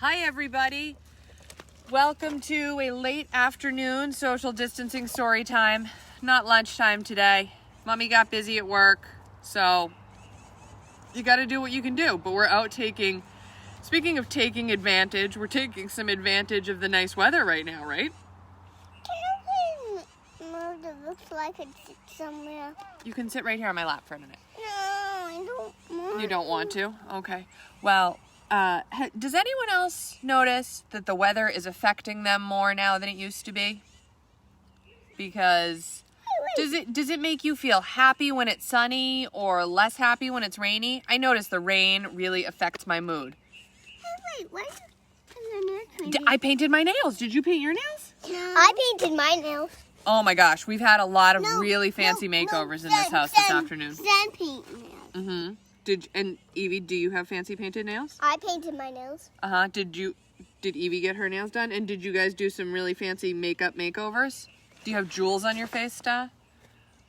Hi everybody. Welcome to a late afternoon social distancing story time. Not lunchtime today. Mommy got busy at work, so you got to do what you can do. But we're out speaking of taking advantage, we're taking some advantage of the nice weather right now, right? Can I move that looks like it's somewhere? You can sit right here on my lap for a minute. No, I don't want You don't want to? Okay. Well, does anyone else notice that the weather is affecting them more now than it used to be? Because does it make you feel happy when it's sunny or less happy when it's rainy? I notice the rain really affects my mood. Hey, wait, why is I painted my nails. Did you paint your nails? No. I painted my nails. Oh my gosh, we've had a lot of really fancy makeovers in this house this afternoon. Zen paint nails. Mm-hmm. And Evie, do you have fancy painted nails? I painted my nails. Uh-huh. Did Evie get her nails done? And did you guys do some really fancy makeup makeovers? Do you have jewels on your face, Sta?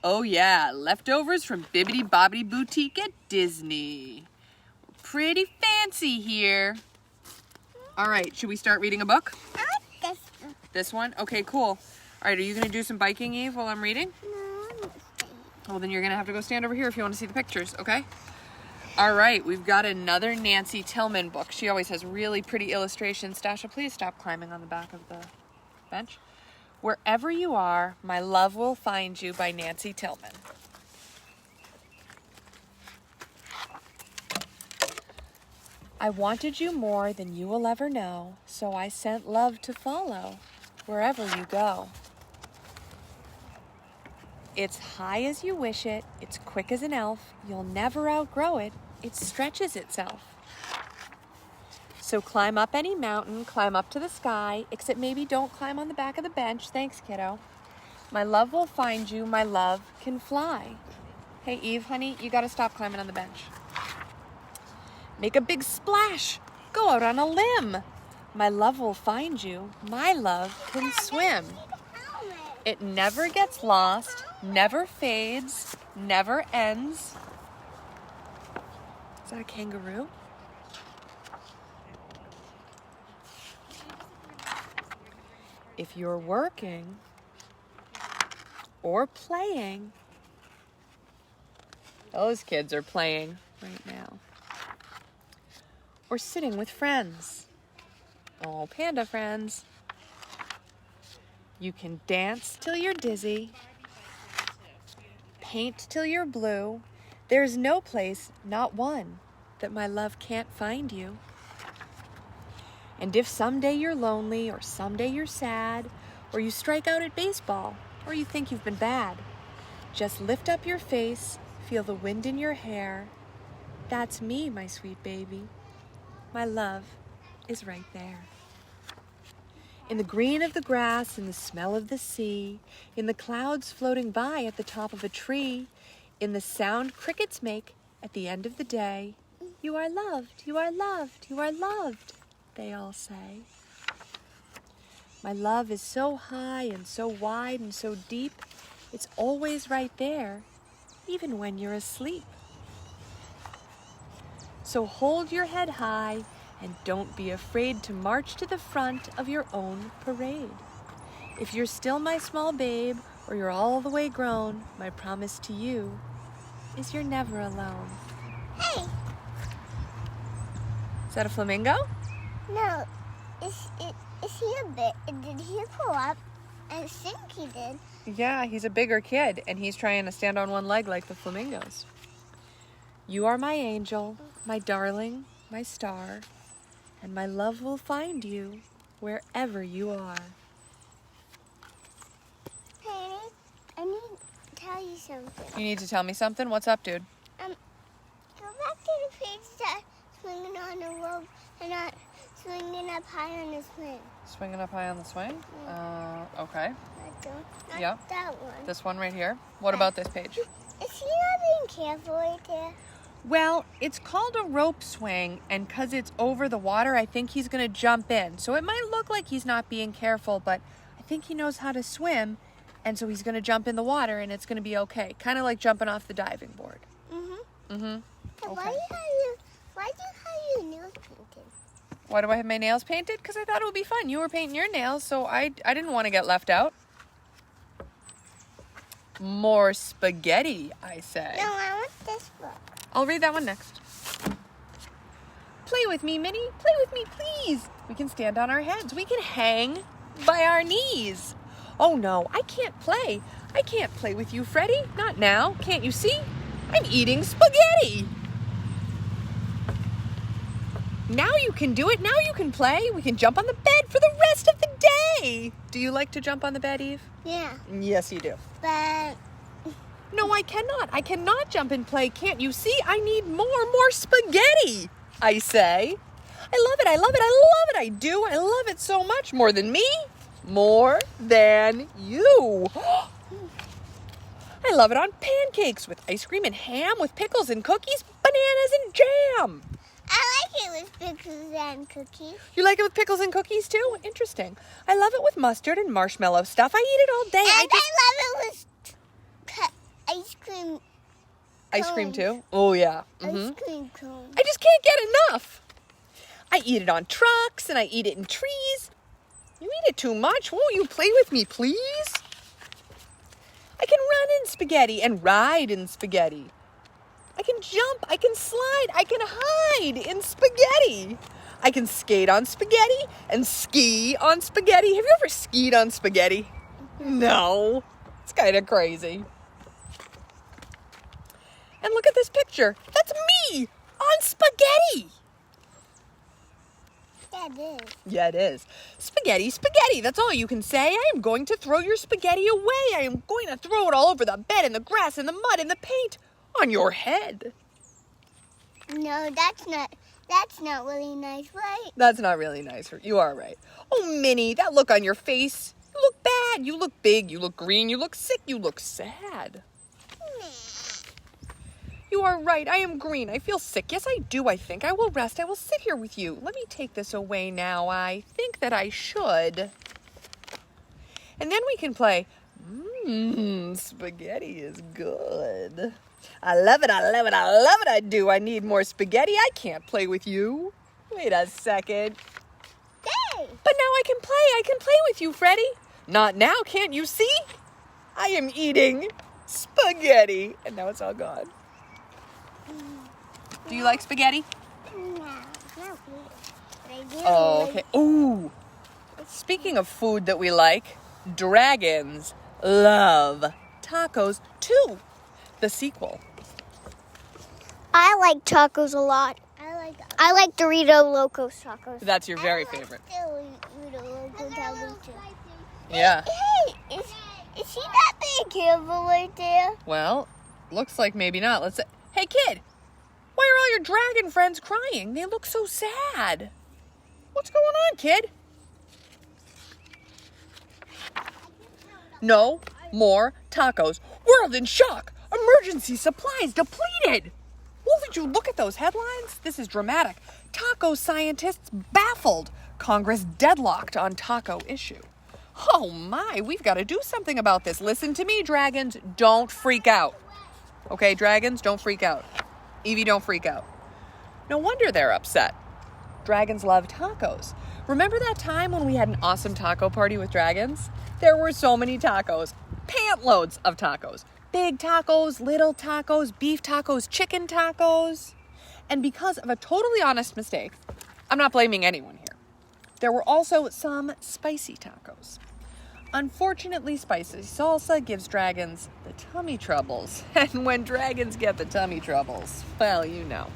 Oh yeah, leftovers from Bibbidi Bobbidi Boutique at Disney. Pretty fancy here. All right, should we start reading a book? I like this one. This one? Okay, cool. All right, are you gonna do some biking, Eve, while I'm reading? No, I'm not staying. Well, then you're gonna have to go stand over here if you want to see the pictures, okay? All right, we've got another Nancy Tillman book. She always has really pretty illustrations. Stasha, please stop climbing on the back of the bench. Wherever you are, my love will find you by Nancy Tillman. I wanted you more than you will ever know, so I sent love to follow wherever you go. It's high as you wish it, it's quick as an elf, you'll never outgrow it, it stretches itself. So climb up any mountain, climb up to the sky, except maybe don't climb on the back of the bench. Thanks, kiddo. My love will find you, my love can fly. Hey, Eve, honey, you gotta stop climbing on the bench. Make a big splash, go out on a limb. My love will find you, my love can swim. It never gets lost, never fades, never ends. Is that a kangaroo? If you're working or playing, those kids are playing right now, or sitting with friends. Oh, panda friends. You can dance till you're dizzy, paint till you're blue. There's no place, not one, that my love can't find you. And if someday you're lonely, or someday you're sad, or you strike out at baseball, or you think you've been bad, just lift up your face, feel the wind in your hair. That's me, my sweet baby. My love is right there. In the green of the grass, in the smell of the sea, in the clouds floating by at the top of a tree, in the sound crickets make at the end of the day, you are loved, you are loved, you are loved, they all say. My love is so high and so wide and so deep, it's always right there, even when you're asleep. So hold your head high and don't be afraid to march to the front of your own parade. If you're still my small babe or you're all the way grown, my promise to you is you're never alone. Hey! Is that a flamingo? No. Is he a bit? Did he pull up? I think he did. Yeah, he's a bigger kid, and he's trying to stand on one leg like the flamingos. You are my angel, my darling, my star, and my love will find you wherever you are. Hey, I need to tell you something. You need to tell me something? What's up, dude? Go back to the page that swinging on the rope and not swinging up high on the swing. Swinging up high on the swing? Okay. Not that one. This one right here. What about this page? Is he not being careful right there? Well, it's called a rope swing, and because it's over the water, I think he's going to jump in. So it might look like he's not being careful, but I think he knows how to swim, and so he's going to jump in the water, and it's going to be okay. Kind of like jumping off the diving board. Mm-hmm. Mm-hmm. Okay. Why do you have your nails painted? Why do I have my nails painted? Because I thought it would be fun. You were painting your nails, so I didn't want to get left out. More spaghetti, I say. No, I want this book. I'll read that one next. Play with me, Minnie. Play with me, please. We can stand on our heads. We can hang by our knees. Oh, no, I can't play. I can't play with you, Freddie. Not now. Can't you see? I'm eating spaghetti. Now you can do it. Now you can play. We can jump on the bed for the rest of the day. Do you like to jump on the bed, Eve? Yeah. Yes, you do. But No, I cannot. I cannot jump and play. Can't you see? I need more spaghetti, I say. I love it. I love it. I love it. I do. I love it so much. More than me. More than you. I love it on pancakes with ice cream and ham, with pickles and cookies, bananas and jam. I like it with pickles and cookies. You like it with pickles and cookies too? Interesting. I love it with mustard and marshmallow stuff. I eat it all day. And I love it with ice cream. Ice cream cones. too? Oh yeah. Ice cream cones. I just can't get enough. I eat it on trucks and I eat it in trees. You eat it too much. Won't you play with me, please? I can run in spaghetti and ride in spaghetti. I can jump, I can slide, I can hide in spaghetti. I can skate on spaghetti and ski on spaghetti. Have you ever skied on spaghetti? No. It's kind of crazy. And look at this picture. That's me on spaghetti. That is. Yeah, it is. Spaghetti, spaghetti. That's all you can say. I am going to throw your spaghetti away. I am going to throw it all over the bed, in the grass, in the mud, in the paint, on your head. No, that's not really nice, right? That's not really nice. You are right. Oh, Minnie, that look on your face. You look bad. You look big. You look green. You look sick. You look sad. You are right. I am green. I feel sick. Yes, I do, I think. I will rest. I will sit here with you. Let me take this away now. I think that I should. And then we can play. Spaghetti is good. I love it. I love it. I love it. I do. I need more spaghetti. I can't play with you. Wait a second. Hey! But now I can play. I can play with you, Freddie. Not now. Can't you see? I am eating spaghetti. And now it's all gone. Do you like spaghetti? No, not really. But I do. Oh, okay. Ooh. Speaking of food that we like, dragons love tacos too. The sequel. I like tacos a lot. I like Dorito Locos tacos. That's your very favorite. Dorito Loco tacos too. Yeah. Hey, is she that big camera right there? Well, looks like maybe not. Let's say, hey kid, why are all your dragon friends crying? They look so sad. What's going on, kid? No more tacos. World in shock. Emergency supplies depleted. Well, did you look at those headlines? This is dramatic. Taco scientists baffled. Congress deadlocked on taco issue. Oh my, we've got to do something about this. Listen to me, dragons. Don't freak out. Okay, dragons, don't freak out. Evie, don't freak out. No wonder they're upset. Dragons love tacos. Remember that time when we had an awesome taco party with dragons? There were so many tacos. Pant loads of tacos. Big tacos, little tacos, beef tacos, chicken tacos. And because of a totally honest mistake, I'm not blaming anyone here, there were also some spicy tacos. Unfortunately, spicy salsa gives dragons the tummy troubles. And when dragons get the tummy troubles, well, you know.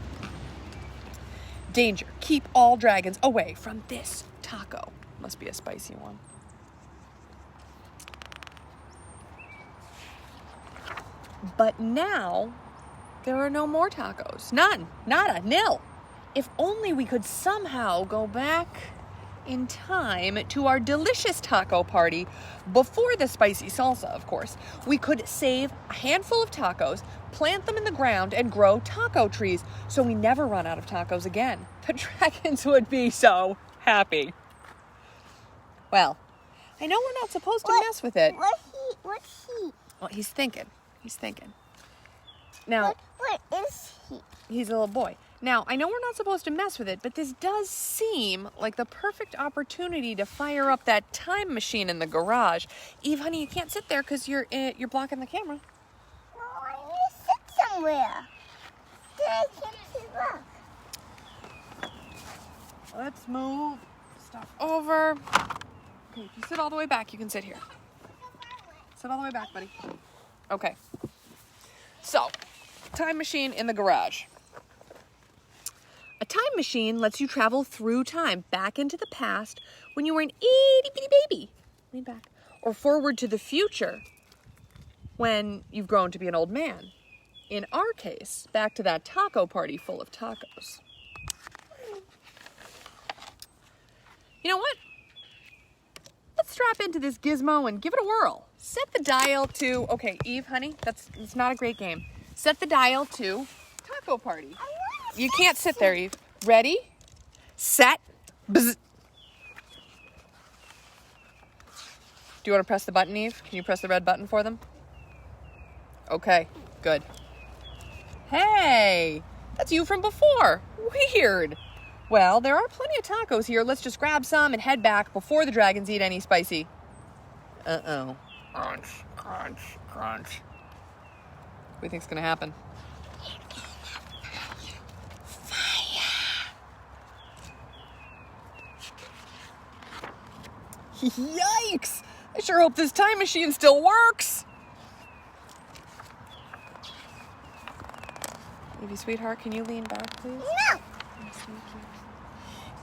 Danger. Keep all dragons away from this taco. Must be a spicy one. But now, there are no more tacos. None. Nada. Nil. If only we could somehow go back in time to our delicious taco party before the spicy salsa, of course. We could save a handful of tacos, plant them in the ground, and grow taco trees so we never run out of tacos again. The dragons would be so happy. Well, I know we're not supposed to mess with it. What's he? Well, he's thinking. He's thinking. Now, What is he? he's a little boy. Now, I know we're not supposed to mess with it, but this does seem like the perfect opportunity to fire up that time machine in the garage. Eve, honey, you can't sit there because you're blocking the camera. No, I need to sit somewhere. Then I can't see look. Let's move stuff over. Okay, if you sit all the way back, you can sit here. Sit all the way back, buddy. Okay. So, time machine in the garage. A time machine lets you travel through time, back into the past when you were an itty-bitty baby. Lean back. Or forward to the future when you've grown to be an old man. In our case, back to that taco party full of tacos. You know what? Let's strap into this gizmo and give it a whirl. Set the dial to, okay, Eve, honey, it's not a great game. Set the dial to taco party. You can't sit there, Eve. Ready, set, bzz. Do you want to press the button, Eve? Can you press the red button for them? Okay, good. Hey, that's you from before. Weird. Well, there are plenty of tacos here. Let's just grab some and head back before the dragons eat any spicy. Uh-oh. Crunch, crunch, crunch. What do you think's gonna happen? Yikes! I sure hope this time machine still works. Evie, sweetheart, can you lean back, please? No. Yes, thank you.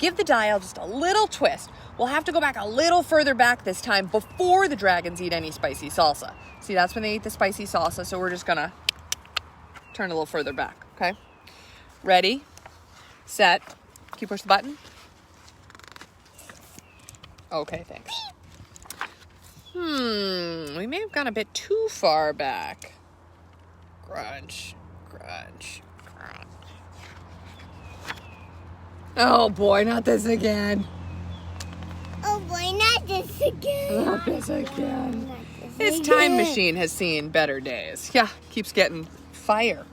Give the dial just a little twist. We'll have to go back a little further back this time before the dragons eat any spicy salsa. See, that's when they eat the spicy salsa, so we're just gonna turn a little further back, okay? Ready, set, can you push the button? Okay, thanks. We may have gone a bit too far back. Crunch, crunch, crunch. Oh boy, not this again. Oh boy, not this again. Not this again. Not This time machine has seen better days. Yeah, keeps getting fire.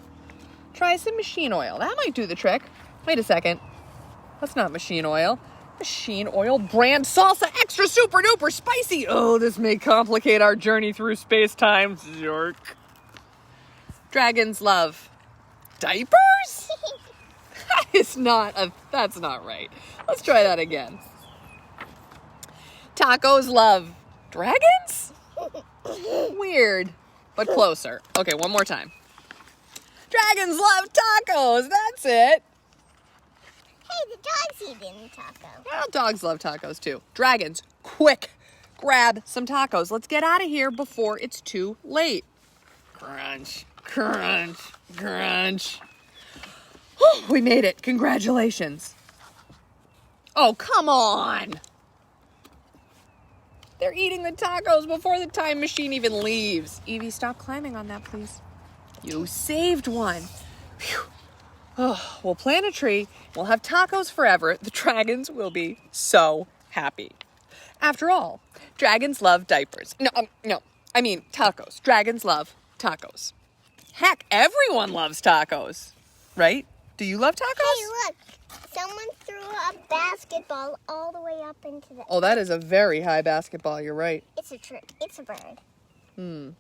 Try some machine oil. That might do the trick. Wait a second. That's not machine oil. Machine oil brand salsa extra super duper spicy. Oh, this may complicate our journey through space-time. Zork. Dragons love diapers? That's not right. Let's try that again. Tacos love dragons? Weird, but closer. Okay, one more time. Dragons love tacos. That's it. Hey, the dog's eating a taco. Well, dogs love tacos too. Dragons, quick, grab some tacos. Let's get out of here before it's too late. Crunch, crunch, crunch. We made it. Congratulations. Oh, come on. They're eating the tacos before the time machine even leaves. Evie, stop climbing on that, please. You saved one. Phew. Oh, we'll plant a tree. We'll have tacos forever. The dragons will be so happy. After all, dragons love diapers. No, I mean tacos. Dragons love tacos. Heck, everyone loves tacos, right? Do you love tacos? Hey, look. Someone threw a basketball all the way up into the... Oh, that is a very high basketball. You're right. It's a bird. Oh,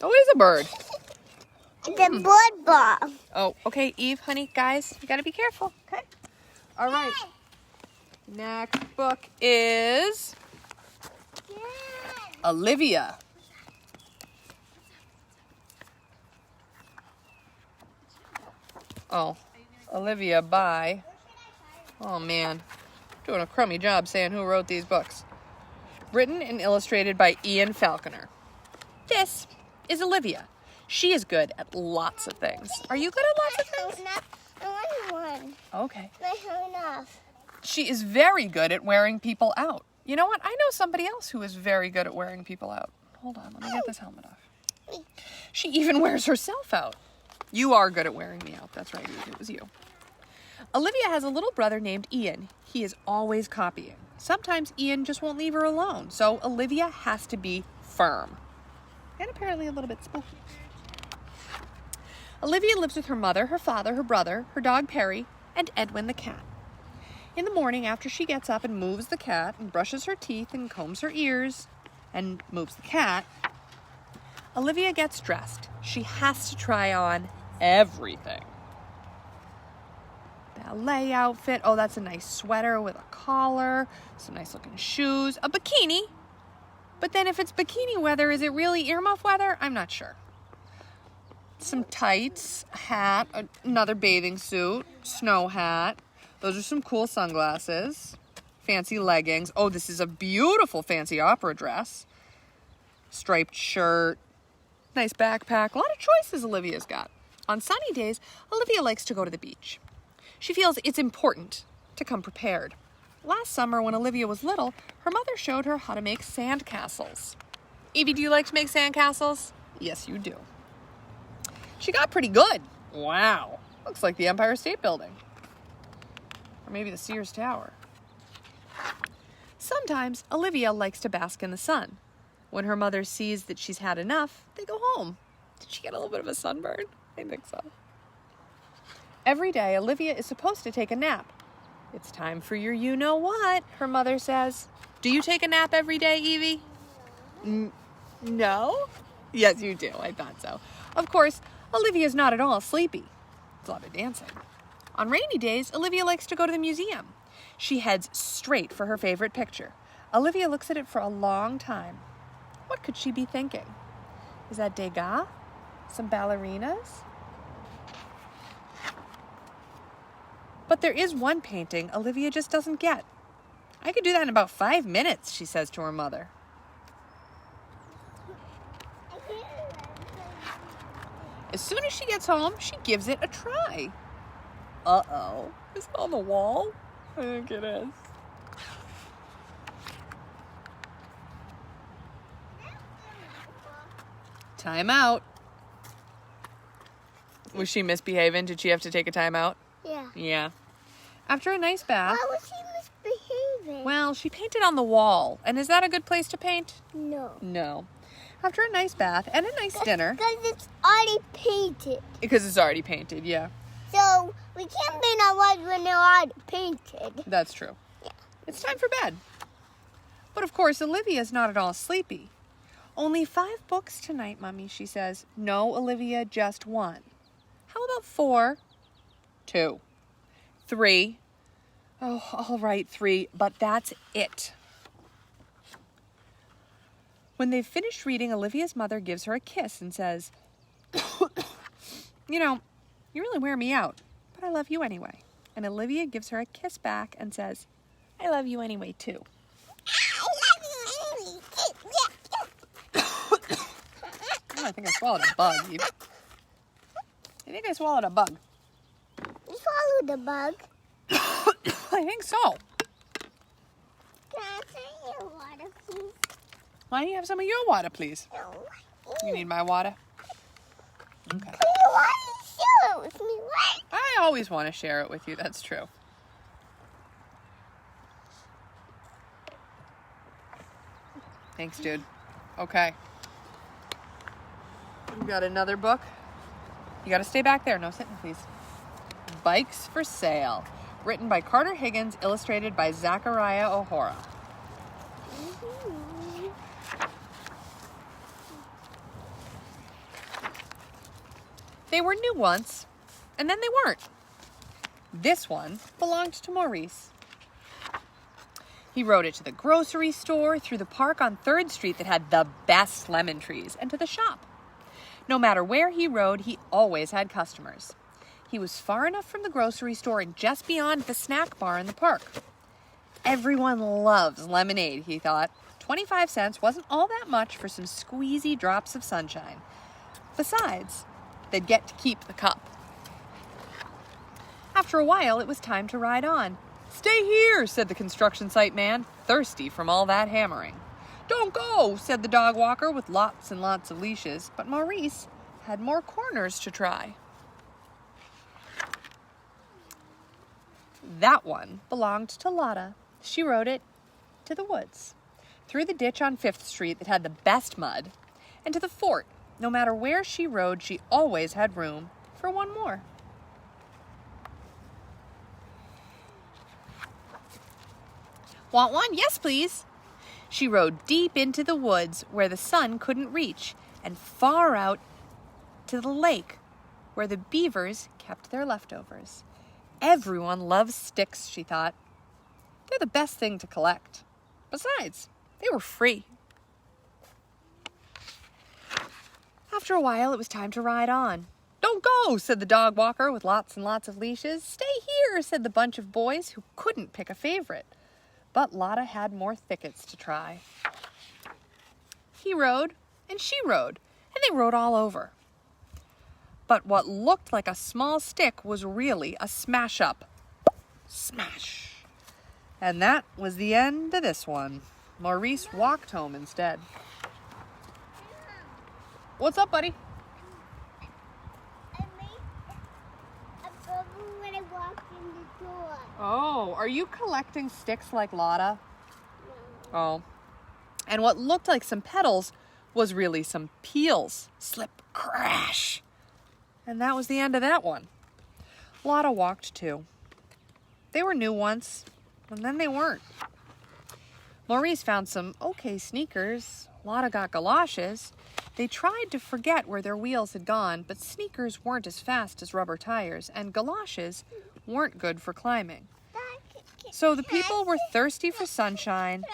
it is a bird. The bird ball. Oh, okay, Eve, honey, guys, you gotta be careful, okay? All right. Next book is Olivia. Oh, Olivia by... Oh, man. Doing a crummy job saying who wrote these books. Written and illustrated by Ian Falconer. This is Olivia. She is good at lots of things. Are you good at lots of things? I want one. Okay. Not enough. She is very good at wearing people out. You know what? I know somebody else who is very good at wearing people out. Hold on, let me get this helmet off. She even wears herself out. You are good at wearing me out. That's right, Eve. It was you. Olivia has a little brother named Ian. He is always copying. Sometimes Ian just won't leave her alone, so Olivia has to be firm. And apparently a little bit spooky. Olivia lives with her mother, her father, her brother, her dog Perry, and Edwin the cat. In the morning, after she gets up and moves the cat and brushes her teeth and combs her ears and moves the cat, Olivia gets dressed. She has to try on everything. Ballet outfit. Oh, that's a nice sweater with a collar, some nice looking shoes, a bikini. But then if it's bikini weather, is it really earmuff weather? I'm not sure. Some tights, a hat, another bathing suit, snow hat. Those are some cool sunglasses, fancy leggings. Oh, this is a beautiful fancy opera dress. Striped shirt, nice backpack. A lot of choices Olivia's got. On sunny days, Olivia likes to go to the beach. She feels it's important to come prepared. Last summer, when Olivia was little, her mother showed her how to make sand castles. Evie, do you like to make sand castles? Yes, you do. She got pretty good. Wow. Looks like the Empire State Building. Or maybe the Sears Tower. Sometimes Olivia likes to bask in the sun. When her mother sees that she's had enough, they go home. Did she get a little bit of a sunburn? I think so. Every day, Olivia is supposed to take a nap. It's time for your you-know-what, her mother says. Do you take a nap every day, Evie? No? Yes, you do. I thought so. Of course, Olivia's not at all sleepy. It's a lot of dancing. On rainy days, Olivia likes to go to the museum. She heads straight for her favorite picture. Olivia looks at it for a long time. What could she be thinking? Is that Degas? Some ballerinas? But there is one painting Olivia just doesn't get. I could do that in about 5 minutes, she says to her mother. As soon as she gets home, she gives it a try. Uh-oh. Is it on the wall? I think it is. Time out. Was she misbehaving? Did she have to take a time out? Yeah. Yeah. After a nice bath. Why was she misbehaving? Well, she painted on the wall. And is that a good place to paint? No. No. After a nice bath and a nice dinner. Because it's already painted. Because it's already painted, yeah. So we can't paint on walls when they're already painted. That's true. Yeah. It's time for bed. But of course, Olivia's not at all sleepy. Only 5 books tonight, Mommy, she says. No, Olivia, just 1. How about 4? 2. 3. Oh, all right, 3, but that's it. When they've finished reading, Olivia's mother gives her a kiss and says, you know, you really wear me out, but I love you anyway. And Olivia gives her a kiss back and says, I love you anyway, too. Oh, I think I swallowed a bug, Eve. I think I swallowed a bug. You swallowed the bug? I think so. Can I take your water, please? Why don't you have some of your water, please? No. You need my water? Okay. You want to share it with me, right? I always want to share it with you. That's true. Thanks, dude. Okay. You got another book? You got to stay back there. No sitting, please. Bikes for Sale. Written by Carter Higgins, illustrated by Zachariah OHora. They were new once, and then they weren't. This one belonged to Maurice. He rode it to the grocery store, through the park on 3rd Street that had the best lemon trees, and to the shop. No matter where he rode, he always had customers. He was far enough from the grocery store and just beyond the snack bar in the park. Everyone loves lemonade, he thought. 25 cents wasn't all that much for some squeezy drops of sunshine. Besides, they'd get to keep the cup. After a while, it was time to ride on. Stay here, said the construction site man, thirsty from all that hammering. Don't go, said the dog walker with lots and lots of leashes, but Maurice had more corners to try. That one belonged to Lotta. She rode it to the woods, through the ditch on 5th Street that had the best mud, and to the fort. No matter where she rode, she always had room. for one more. Want one? Yes, please. She rode deep into the woods where the sun couldn't reach, and far out to the lake where the beavers kept their leftovers. Everyone loves sticks, she thought. They're the best thing to collect. Besides, they were free. After a while, it was time to ride on. Don't go, said the dog walker with lots and lots of leashes. Stay here, said the bunch of boys who couldn't pick a favorite. But Lotta had more thickets to try. He rode, and she rode, and they rode all over. But what looked like a small stick was really a smash-up. Smash! And that was the end of this one. Maurice walked home instead. What's up, buddy? I made a bubble when I walked in the door. Oh, are you collecting sticks like Lotta? No. Oh. And what looked like some petals was really some peels. Slip, crash. And that was the end of that one. Lotta walked too. They were new once, and then they weren't. Maurice found some okay sneakers. Lotta got galoshes. They tried to forget where their wheels had gone, but sneakers weren't as fast as rubber tires, and galoshes weren't good for climbing. So the people were thirsty for sunshine,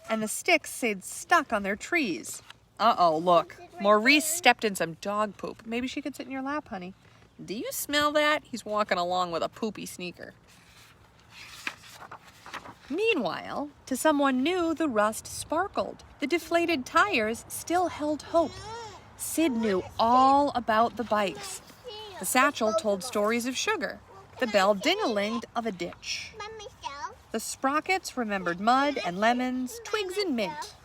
and the sticks stayed stuck on their trees. Uh-oh, look. Maurice stepped in some dog poop. Maybe she could sit in your lap, honey. Do you smell that? He's walking along with a poopy sneaker. Meanwhile, to someone new, the rust sparkled. The deflated tires still held hope. Sid knew all about the bikes. The satchel told stories of sugar. The bell ding-a-linged of a ditch. The sprockets remembered mud and lemons, twigs and mint.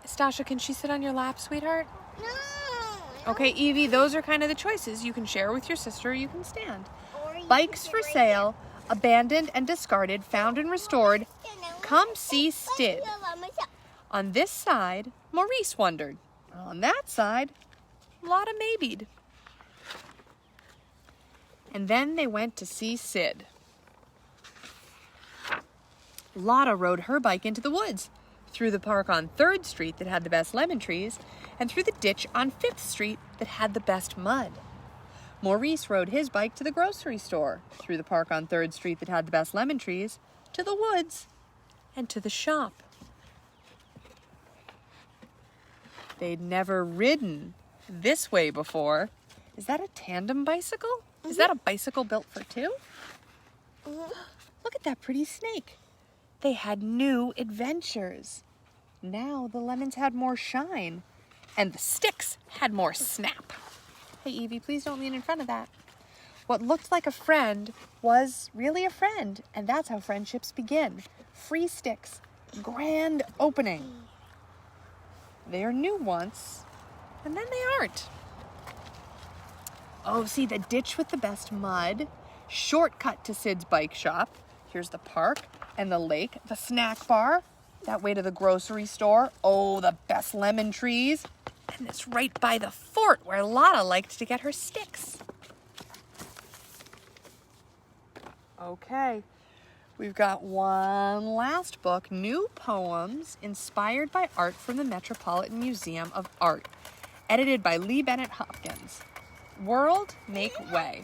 Stasha, can she sit on your lap, sweetheart? No. Okay, Evie, those are kind of the choices. You can share with your sister or you can stand. Bikes for sale, abandoned and discarded, found and restored. Come see Stid. On this side, Maurice wondered. On that side, Lotta maybe'd. And then they went to see Sid. Lotta rode her bike into the woods, through the park on 3rd Street that had the best lemon trees, and through the ditch on 5th Street that had the best mud. Maurice rode his bike to the grocery store, through the park on 3rd Street that had the best lemon trees, to the woods, and to the shop. They'd never ridden this way before. Is that a tandem bicycle? Mm-hmm. Is that a bicycle built for two? Mm-hmm. Look at that pretty snake. They had new adventures. Now the lemons had more shine, and the sticks had more snap. Hey, Evie, please don't lean in front of that. What looked like a friend was really a friend, and that's how friendships begin. Free sticks, grand opening. They are new once, and then they aren't. Oh, see, the ditch with the best mud, shortcut to Sid's bike shop. Here's the park and the lake, the snack bar, that way to the grocery store. Oh, the best lemon trees. And it's right by the fort where Lotta liked to get her sticks. Okay, we've got one last book, New Poems Inspired by Art from the Metropolitan Museum of Art, edited by Bennett Hopkins. World Make Way.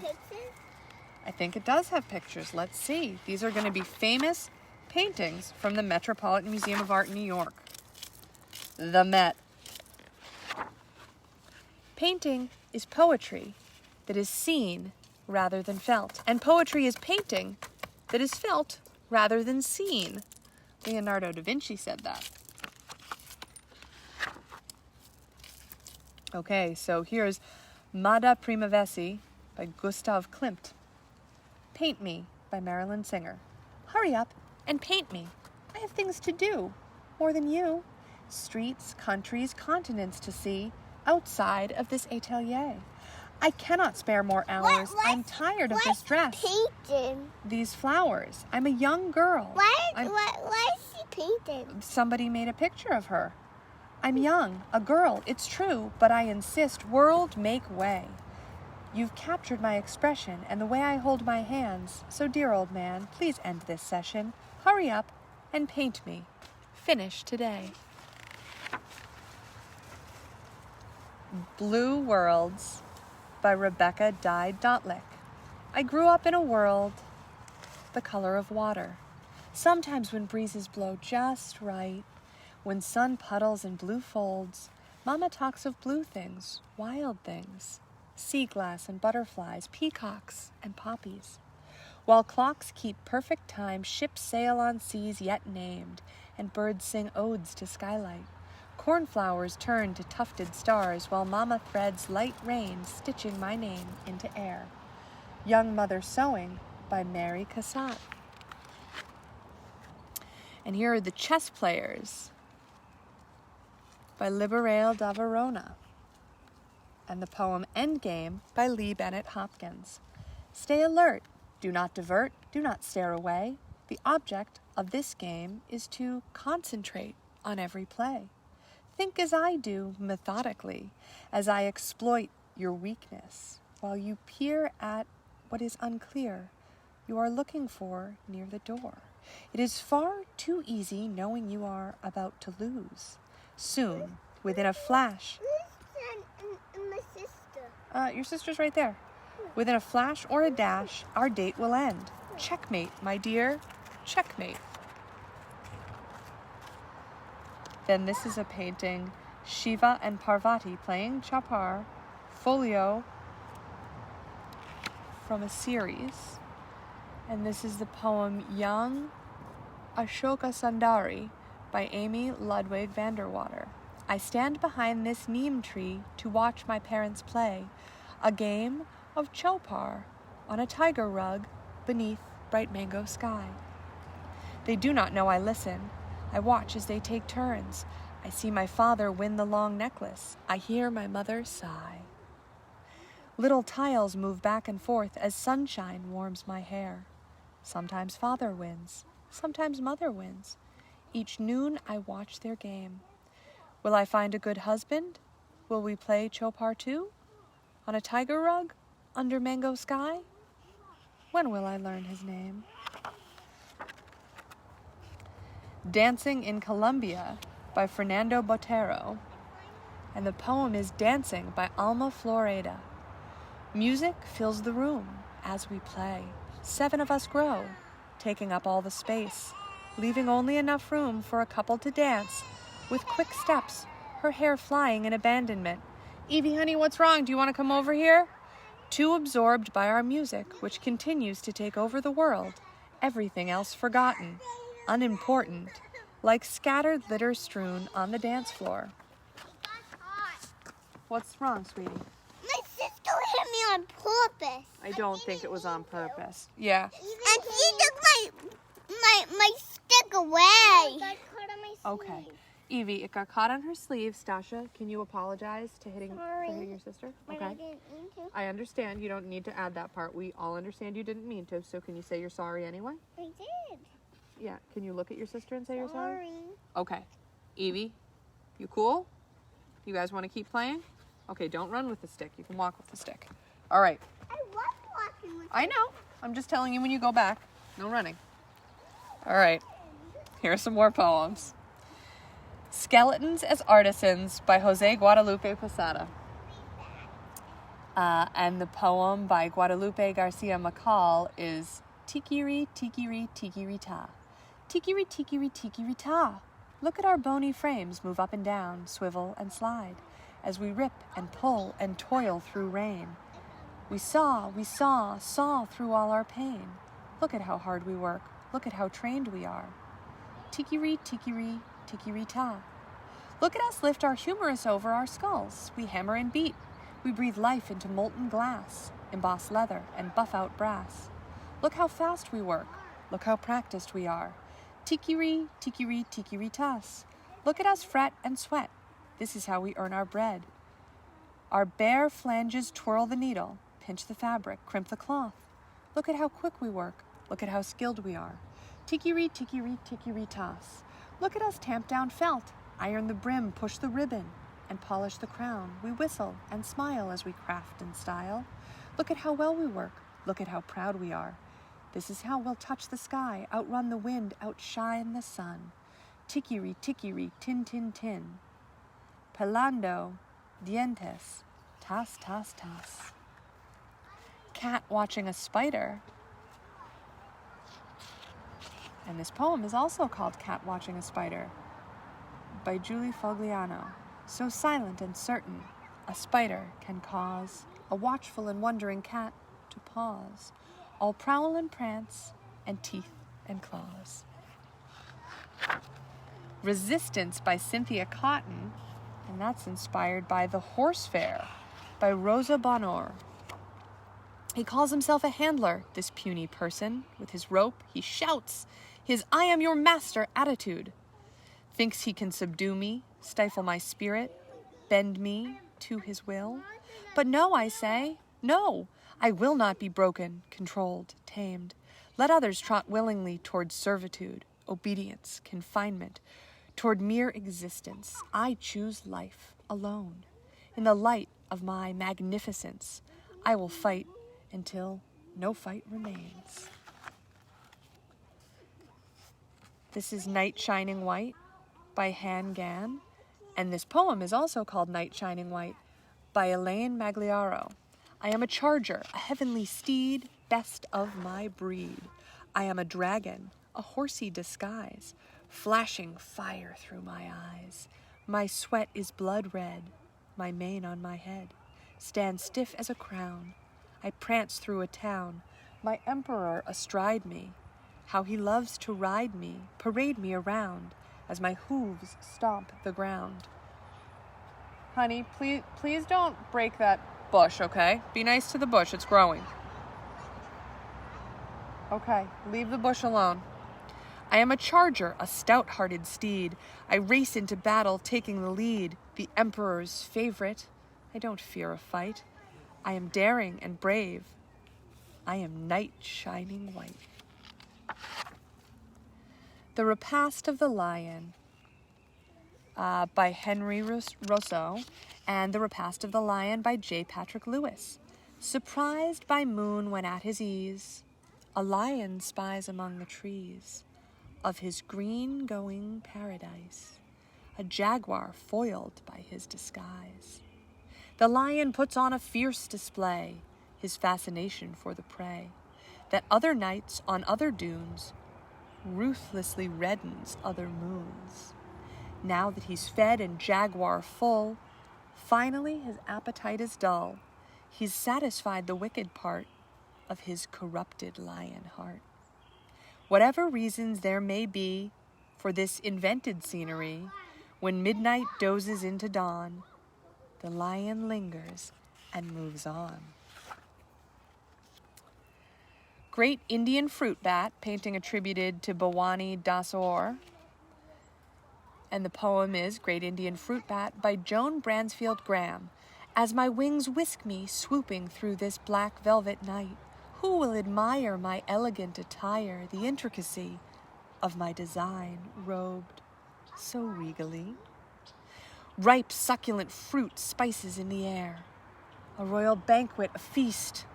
I think it does have pictures. Let's see. These are going to be famous paintings from the Metropolitan Museum of Art in New York. The Met. Painting is poetry that is seen rather than felt. And poetry is painting that is felt rather than seen. Leonardo da Vinci said that. Okay, so here's Mada Primavesi by Gustav Klimt. Paint Me by Marilyn Singer. Hurry up and paint me. I have things to do, more than you. Streets, countries, continents to see outside of this atelier. I cannot spare more hours. I'm tired of this dress. Painting? These flowers. I'm a young girl. Why is she painting? Somebody made a picture of her. I'm young, a girl, it's true, but I insist, world, make way. You've captured my expression and the way I hold my hands, so dear old man, please end this session. Hurry up and paint me. Finish today. Blue Worlds by Rebecca Dotlick. I grew up in a world the color of water. Sometimes when breezes blow just right, when sun puddles in blue folds, Mama talks of blue things, wild things, sea glass and butterflies, peacocks and poppies. While clocks keep perfect time, ships sail on seas yet named, and birds sing odes to skylight. Cornflowers turn to tufted stars, while Mama threads light rain, stitching my name into air. Young Mother Sewing by Mary Cassatt. And here are the Chess Players by Liberail da Verona. And the poem Endgame by Lee Bennett Hopkins. Stay alert, do not divert, do not stare away. The object of this game is to concentrate on every play. Think as I do methodically, as I exploit your weakness, while you peer at what is unclear you are looking for near the door. It is far too easy knowing you are about to lose. Soon, within a flash. My sister. Your sister's right there. Within a flash or a dash, our date will end. Checkmate, my dear, checkmate. Then this is a painting, Shiva and Parvati playing Chapar, folio from a series. And this is the poem Young Ashoka Sundari by Amy Ludwig Vanderwater. I stand behind this neem tree to watch my parents play a game of chopar on a tiger rug beneath bright mango sky. They do not know I listen. I watch as they take turns. I see my father win the long necklace. I hear my mother sigh. Little tiles move back and forth as sunshine warms my hair. Sometimes father wins, sometimes mother wins. Each noon I watch their game. Will I find a good husband? Will we play chopar too? On a tiger rug? Under mango sky? When will I learn his name? Dancing in Colombia by Fernando Botero. And the poem is Dancing by Alma Floreda. Music fills the room as we play. 7 of us grow, taking up all the space, leaving only enough room for a couple to dance, with quick steps, her hair flying in abandonment. Evie, honey, what's wrong? Do you want to come over here? Too absorbed by our music, which continues to take over the world, everything else forgotten, unimportant, like scattered litter strewn on the dance floor. What's wrong, sweetie? My sister hit me on purpose. I don't think it was on purpose. Yeah. And she took my stick away. Okay. Evie, it got caught on her sleeve. Stasha, can you apologize for hitting your sister? But Okay. I didn't mean to. I understand. You don't need to add that part. We all understand you didn't mean to, so can you say you're sorry anyway? I did. Yeah. Can you look at your sister and say you're sorry? Sorry. Okay. Evie, you cool? You guys want to keep playing? Okay, don't run with the stick. You can walk with the stick. All right. I was walking with I know. I'm just telling you when you go back. No running. All right. Here are some more poems. Skeletons as Artisans by Jose Guadalupe Posada. And the poem by Guadalupe Garcia Macal is Tikiri, Tikiri, Tikiri-ta. Tikiri, Tikiri, Tikiri-ta. Look at our bony frames move up and down, swivel and slide, as we rip and pull and toil through rain. We saw through all our pain. Look at how hard we work. Look at how trained we are. Tikiri, tikiri, tikiri-ta. Look at us lift our humerus over our skulls. We hammer and beat. We breathe life into molten glass, emboss leather, and buff out brass. Look how fast we work. Look how practiced we are. Tikiri, tikiri, tikiri-tas. Look at us fret and sweat. This is how we earn our bread. Our bare flanges twirl the needle, pinch the fabric, crimp the cloth. Look at how quick we work. Look at how skilled we are. Tikiri, tikiri, tikiri-tas. Look at us tamp down felt, Iron the brim, push the ribbon, and polish the crown. We whistle and smile as we craft and style. Look at how well we work. Look at how proud we are. This is how we'll touch the sky, outrun the wind, outshine the sun. Tikiri, tin, tin, tin. Pelando, dientes, tas, tas, tas. Cat watching a spider. And this poem is also called Cat Watching a Spider by Julie Fogliano. So silent and certain, a spider can cause a watchful and wondering cat to pause, all prowl and prance and teeth and claws. Resistance by Cynthia Cotton, and that's inspired by The Horse Fair by Rosa Bonheur. He calls himself a handler, this puny person. With his rope, he shouts his "I am your master" attitude. Thinks he can subdue me, stifle my spirit, bend me to his will. But no, I say, no, I will not be broken, controlled, tamed. Let others trot willingly toward servitude, obedience, confinement, toward mere existence. I choose life alone. In the light of my magnificence, I will fight until no fight remains. This is Night Shining White by Han Gan, and this poem is also called Night Shining White by Elaine Magliaro. I am a charger, a heavenly steed, best of my breed. I am a dragon, a horsey disguise, flashing fire through my eyes. My sweat is blood red, my mane on my head stands stiff as a crown. I prance through a town, my emperor astride me. How he loves to ride me, parade me around as my hooves stomp the ground. Honey, please don't break that bush, okay? Be nice to the bush, it's growing. Okay, leave the bush alone. I am a charger, a stout-hearted steed. I race into battle, taking the lead. The emperor's favorite. I don't fear a fight. I am daring and brave. I am Night Shining White. The Repast of the Lion by Henry Rousseau, and The Repast of the Lion by J. Patrick Lewis. Surprised by moon when at his ease, a lion spies among the trees of his green-going paradise, a jaguar foiled by his disguise. The lion puts on a fierce display, his fascination for the prey, that other nights on other dunes ruthlessly reddens other moons. Now that he's fed and jaguar full, finally his appetite is dull. He's satisfied the wicked part of his corrupted lion heart. Whatever reasons there may be for this invented scenery, when midnight dozes into dawn, the lion lingers and moves on. Great Indian Fruit Bat, painting attributed to Bhawani Dasor. And the poem is Great Indian Fruit Bat by Joan Bransfield Graham. As my wings whisk me, swooping through this black velvet night, who will admire my elegant attire, the intricacy of my design, robed so regally? Ripe, succulent fruit, spices in the air, a royal banquet, a feast,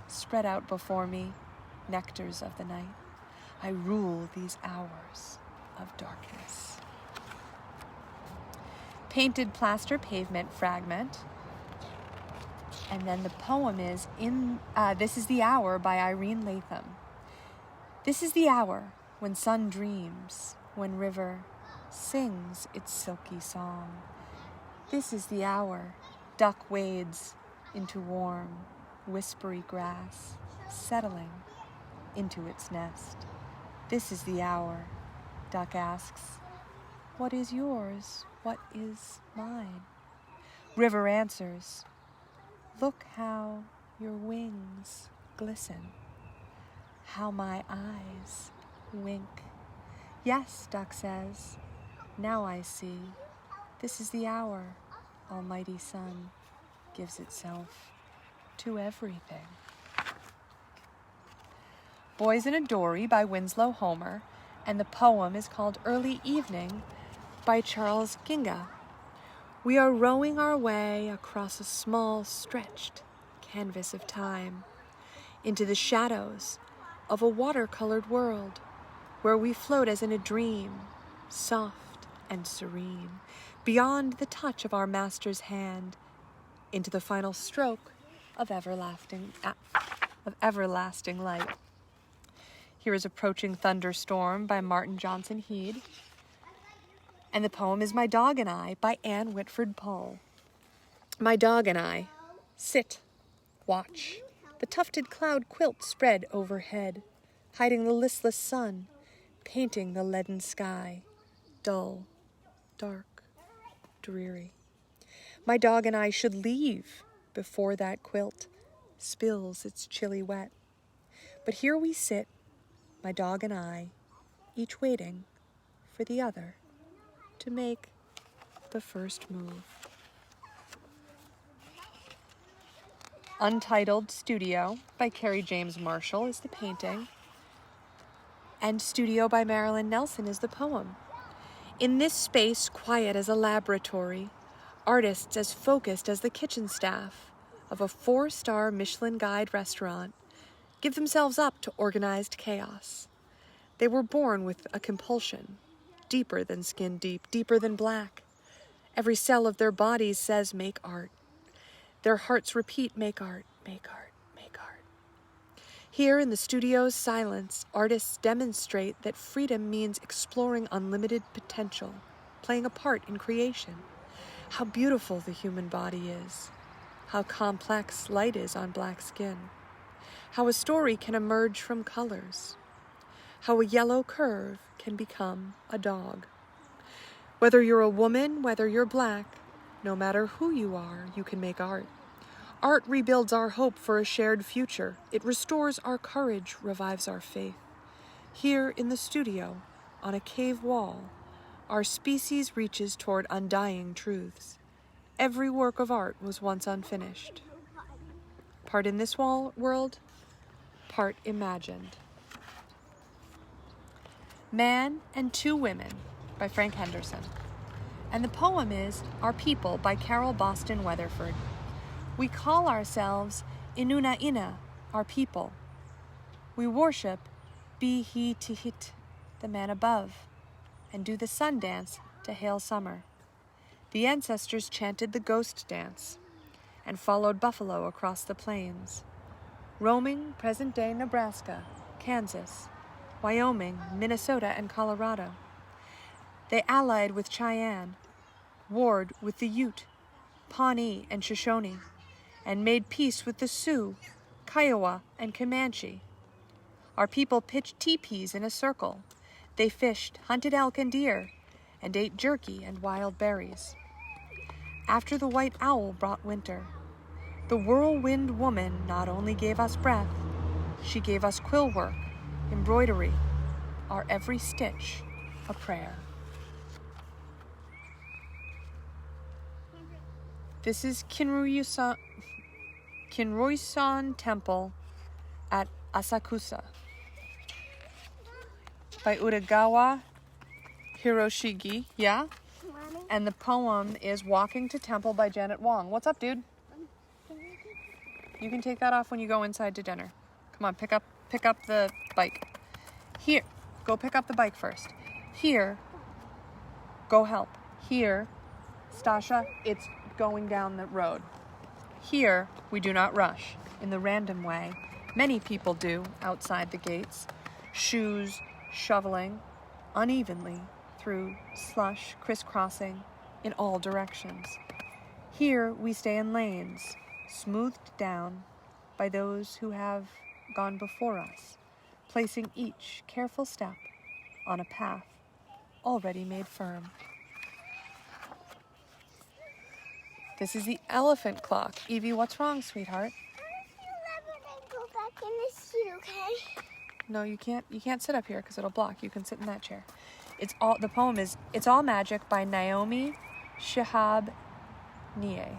spread out before me, nectars of the night. I rule these hours of darkness. Painted Plaster Pavement fragment. And then the poem is This is the Hour by Irene Latham. This is the hour when sun dreams, when river sings its silky song. This is the hour duck wades into warm, whispery grass, settling into its nest. This is the hour duck asks, what is yours? What is mine? River answers, look how your wings glisten, how my eyes wink. Yes, duck says, now I see. This is the hour Almighty Sun gives itself to everything. Boys in a Dory by Winslow Homer, and the poem is called Early Evening by Charles Ginga. We are rowing our way across a small, stretched canvas of time into the shadows of a watercolored world where we float as in a dream, soft and serene, beyond the touch of our master's hand, into the final stroke of everlasting light. Here is Approaching Thunderstorm by Martin Johnson Head. And the poem is My Dog and I by Anne Whitford Pohl. My dog and I sit, watch, the tufted cloud quilt spread overhead, hiding the listless sun, painting the leaden sky, dull, dark, dreary. My dog and I should leave before that quilt spills its chilly wet. But here we sit, my dog and I, each waiting for the other to make the first move. Untitled Studio by Carrie James Marshall is the painting, and Studio by Marilyn Nelson is the poem. In this space, quiet as a laboratory, artists as focused as the kitchen staff of a 4-star Michelin Guide restaurant give themselves up to organized chaos. They were born with a compulsion, deeper than skin deep, deeper than black. Every cell of their bodies says, make art. Their hearts repeat, make art, make art, make art. Here in the studio's silence, artists demonstrate that freedom means exploring unlimited potential, playing a part in creation. How beautiful the human body is. How complex light is on black skin. How a story can emerge from colors. How a yellow curve can become a dog. Whether you're a woman, whether you're black, no matter who you are, you can make art. Art rebuilds our hope for a shared future. It restores our courage, revives our faith. Here in the studio, on a cave wall, our species reaches toward undying truths. Every work of art was once unfinished. Part in this world, part imagined. Man and Two Women by Frank Henderson. And the poem is Our People by Carol Boston Weatherford. We call ourselves Inuna Ina, our people. We worship Bihi Tihit, the man above, and do the sun dance to hail summer. The ancestors chanted the ghost dance and followed buffalo across the plains, roaming present-day Nebraska, Kansas, Wyoming, Minnesota, and Colorado. They allied with Cheyenne, warred with the Ute, Pawnee, and Shoshone, and made peace with the Sioux, Kiowa, and Comanche. Our people pitched teepees in a circle. They fished, hunted elk and deer, and ate jerky and wild berries. After the white owl brought winter, the whirlwind woman not only gave us breath, she gave us quill work, embroidery, our every stitch a prayer. This is Kinryusan Temple at Asakusa by Utagawa Hiroshige, yeah? Mommy, And the poem is Walking to Temple by Janet Wong. What's up, dude? You can take that off when you go inside to dinner. Come on, pick up the bike. Here, go pick up the bike first. Here, go help. Here, Stasha, it's going down the road. Here, we do not rush in the random way many people do outside the gates, shoes shoveling unevenly through slush, crisscrossing in all directions. Here, we stay in lanes, smoothed down by those who have gone before us, placing each careful step on a path already made firm. This is the elephant clock. Evie, what's wrong, sweetheart? I go back in the seat, okay? No, you can't. You can't sit up here because it'll block. You can sit in that chair. The poem is It's All Magic by Naomi Shihab Nie.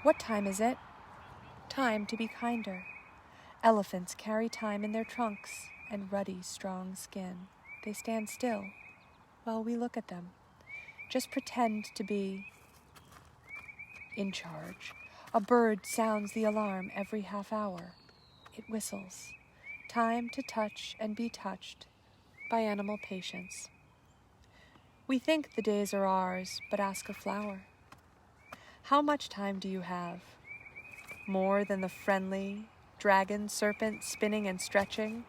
What time is it? Time to be kinder. Elephants carry time in their trunks and ruddy, strong skin. They stand still while we look at them. Just pretend to be in charge. A bird sounds the alarm every half hour. It whistles. Time to touch and be touched by animal patience. We think the days are ours, but ask a flower. How much time do you have? More than the friendly dragon serpent spinning and stretching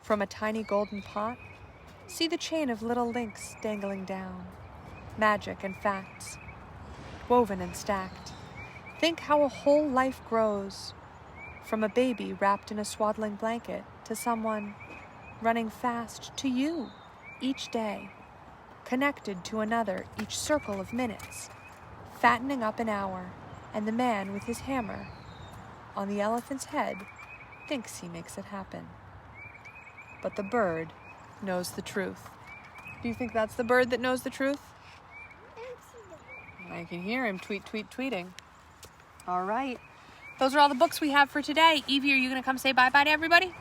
from a tiny golden pot? See the chain of little links dangling down. Magic and facts, woven and stacked. Think how a whole life grows, from a baby wrapped in a swaddling blanket to someone running fast to you each day, connected to another each circle of minutes, fattening up an hour, and the man with his hammer on the elephant's head thinks he makes it happen. But the bird knows the truth. Do you think that's the bird that knows the truth? I can hear him tweeting. All right. Those are all the books we have for today. Evie, are you going to come say bye-bye to everybody?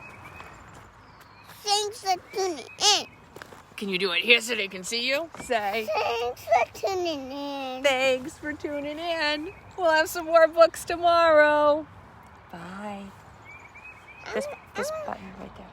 Thanks for tuning in. Can you do it here so they can see you? Say. Thanks for tuning in. Thanks for tuning in. We'll have some more books tomorrow. Bye. This button right there.